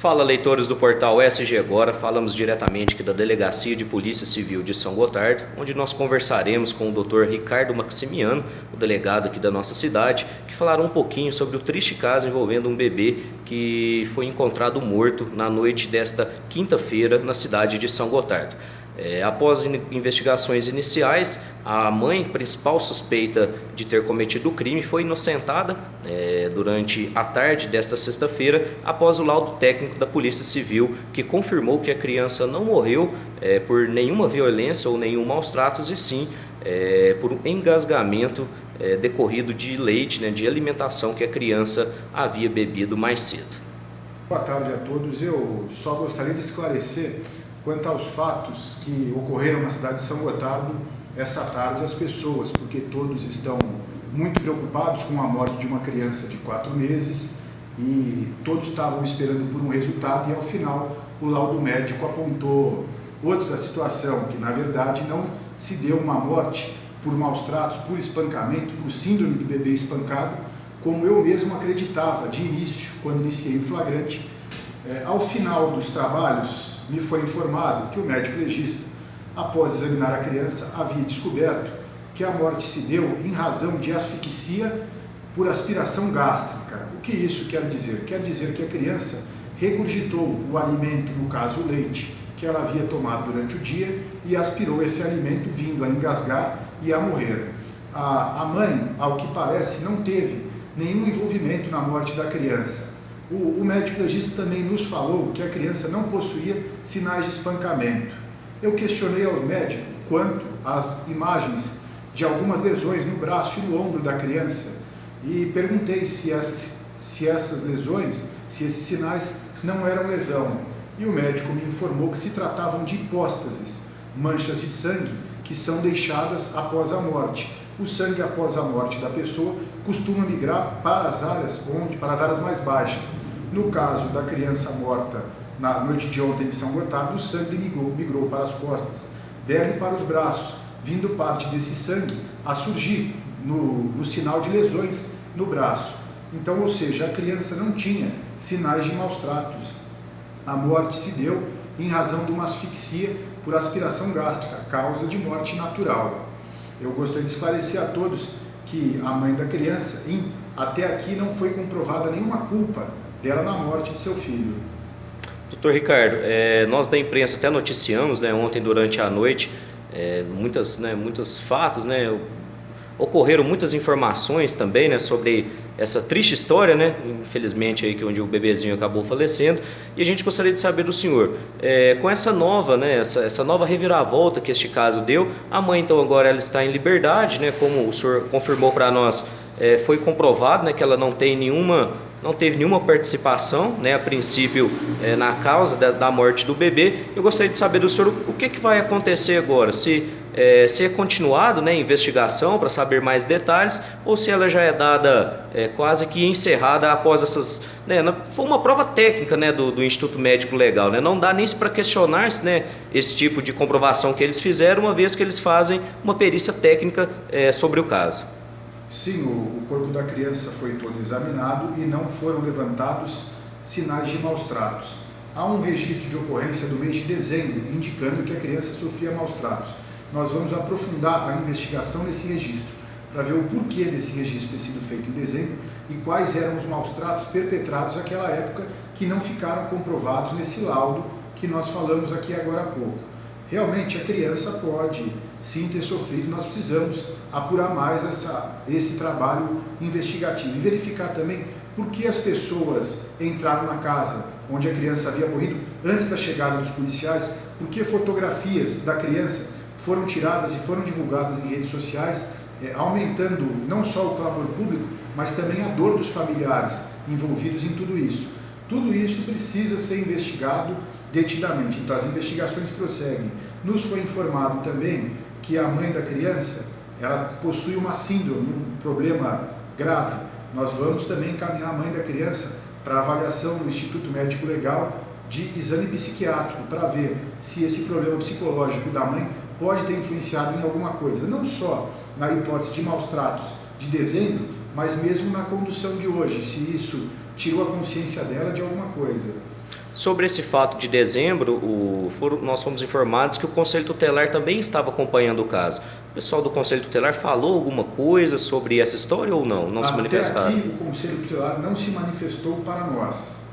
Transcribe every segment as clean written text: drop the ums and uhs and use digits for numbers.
Fala, leitores do portal SG Agora, falamos diretamente aqui da Delegacia de Polícia Civil de São Gotardo, onde nós conversaremos com o Dr. Ricardo Maximiano, o delegado aqui da nossa cidade, que falará um pouquinho sobre o triste caso envolvendo um bebê que foi encontrado morto na noite desta quinta-feira na cidade de São Gotardo. Após investigações iniciais, a mãe principal suspeita de ter cometido o crime foi inocentada durante a tarde desta sexta-feira, após o laudo técnico da Polícia Civil, que confirmou que a criança não morreu por nenhuma violência ou nenhum maus tratos, e sim por um engasgamento decorrido de leite, de alimentação que a criança havia bebido mais cedo. Boa tarde a todos. Eu só gostaria de esclarecer quanto aos fatos que ocorreram na cidade de São Gotardo essa tarde às pessoas, porque todos estão muito preocupados com a morte de uma criança de 4 meses e todos estavam esperando por um resultado, e ao final o laudo médico apontou outra situação, que na verdade não se deu uma morte por maus tratos, por espancamento, por síndrome do bebê espancado, como eu mesmo acreditava de início, quando iniciei o flagrante. Ao final dos trabalhos, me foi informado que o médico legista, após examinar a criança, havia descoberto que a morte se deu em razão de asfixia por aspiração gástrica. O que isso quer dizer? Quer dizer que a criança regurgitou o alimento, no caso o leite, que ela havia tomado durante o dia, e aspirou esse alimento, vindo a engasgar e a morrer. A mãe, ao que parece, não teve nenhum envolvimento na morte da criança. O médico legista também nos falou que a criança não possuía sinais de espancamento. Eu questionei ao médico quanto às imagens de algumas lesões no braço e no ombro da criança e perguntei se essas lesões, se esses sinais não eram lesão. E o médico me informou que se tratavam de hipóstases, manchas de sangue que são deixadas após a morte. O sangue após a morte da pessoa costuma migrar para as áreas mais baixas. No caso da criança morta na noite de ontem em São Gotardo, o sangue migrou para as costas, dela e para os braços, vindo parte desse sangue a surgir no sinal de lesões no braço. Então, ou seja, a criança não tinha sinais de maus tratos. A morte se deu em razão de uma asfixia por aspiração gástrica, causa de morte natural. Eu gostaria de esclarecer a todos que a mãe da criança, até aqui, não foi comprovada nenhuma culpa dela na morte de seu filho. Doutor Ricardo, nós da imprensa até noticiamos, ontem durante a noite, muitos fatos, ocorreram muitas informações também, sobre essa triste história, infelizmente aí, onde o bebezinho acabou falecendo, e a gente gostaria de saber do senhor, com essa nova, essa nova reviravolta que este caso deu, a mãe então agora ela está em liberdade, como o senhor confirmou para nós, foi comprovado, que ela não teve nenhuma participação, a princípio, na causa da morte do bebê. Eu gostaria de saber do senhor o que vai acontecer agora, se é continuado a investigação para saber mais detalhes, ou se ela já é dada quase que encerrada após essas... foi uma prova técnica do Instituto Médico Legal, não dá nem para questionar esse tipo de comprovação que eles fizeram, uma vez que eles fazem uma perícia técnica sobre o caso. Sim, o corpo da criança foi todo examinado e não foram levantados sinais de maus tratos. Há um registro de ocorrência do mês de dezembro indicando que a criança sofria maus tratos. Nós vamos aprofundar a investigação nesse registro para ver o porquê desse registro ter sido feito em dezembro e quais eram os maus tratos perpetrados naquela época que não ficaram comprovados nesse laudo que nós falamos aqui agora há pouco. Realmente a criança pode sim ter sofrido, nós precisamos apurar mais esse trabalho investigativo e verificar também por que as pessoas entraram na casa onde a criança havia morrido antes da chegada dos policiais, por que fotografias da criança foram tiradas e foram divulgadas em redes sociais, aumentando não só o clamor público, mas também a dor dos familiares envolvidos em tudo isso. Tudo isso precisa ser investigado detidamente, então as investigações prosseguem. Nos foi informado também que a mãe da criança, ela possui uma síndrome, um problema grave. Nós vamos também encaminhar a mãe da criança para avaliação no Instituto Médico Legal de exame psiquiátrico, para ver se esse problema psicológico da mãe pode ter influenciado em alguma coisa, não só na hipótese de maus tratos de dezembro, mas mesmo na condução de hoje, se isso tirou a consciência dela de alguma coisa. Sobre esse fato de dezembro, nós fomos informados que o Conselho Tutelar também estava acompanhando o caso. O pessoal do Conselho Tutelar falou alguma coisa sobre essa história ou não? Não se manifestaram? Até aqui o Conselho Tutelar não se manifestou para nós.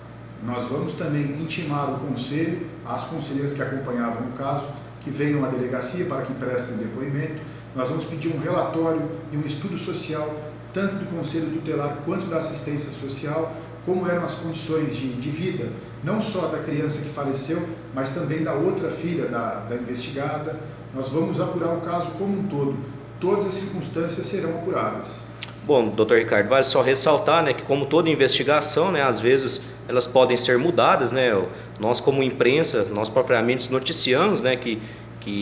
Nós vamos também intimar o Conselho, as conselheiras que acompanhavam o caso, que venham à delegacia para que prestem depoimento. Nós vamos pedir um relatório e um estudo social, tanto do Conselho Tutelar quanto da assistência social, como eram as condições de vida, não só da criança que faleceu, mas também da outra filha da investigada. Nós vamos apurar o caso como um todo. Todas as circunstâncias serão apuradas. Bom, doutor Ricardo, vale só ressaltar, né, que como toda investigação, né, às vezes elas podem ser mudadas, né, nós como imprensa, nós propriamente noticiamos, né, que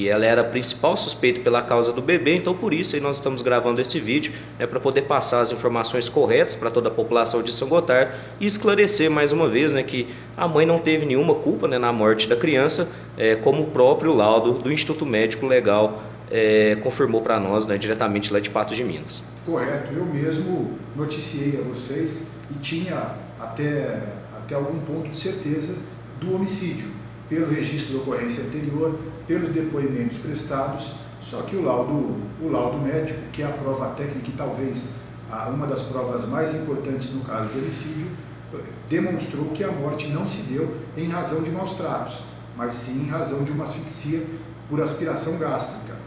ela era a principal suspeita pela causa do bebê, então por isso aí nós estamos gravando esse vídeo, né, para poder passar as informações corretas para toda a população de São Gotardo e esclarecer mais uma vez, né, que a mãe não teve nenhuma culpa, né, na morte da criança, como o próprio laudo do Instituto Médico Legal confirmou para nós, né, diretamente lá de Patos de Minas. Correto, eu mesmo noticiei a vocês e tinha até algum ponto de certeza do homicídio, pelo registro de ocorrência anterior, pelos depoimentos prestados, só que o laudo médico, que é a prova técnica e talvez uma das provas mais importantes no caso de homicídio, demonstrou que a morte não se deu em razão de maus tratos, mas sim em razão de uma asfixia por aspiração gástrica.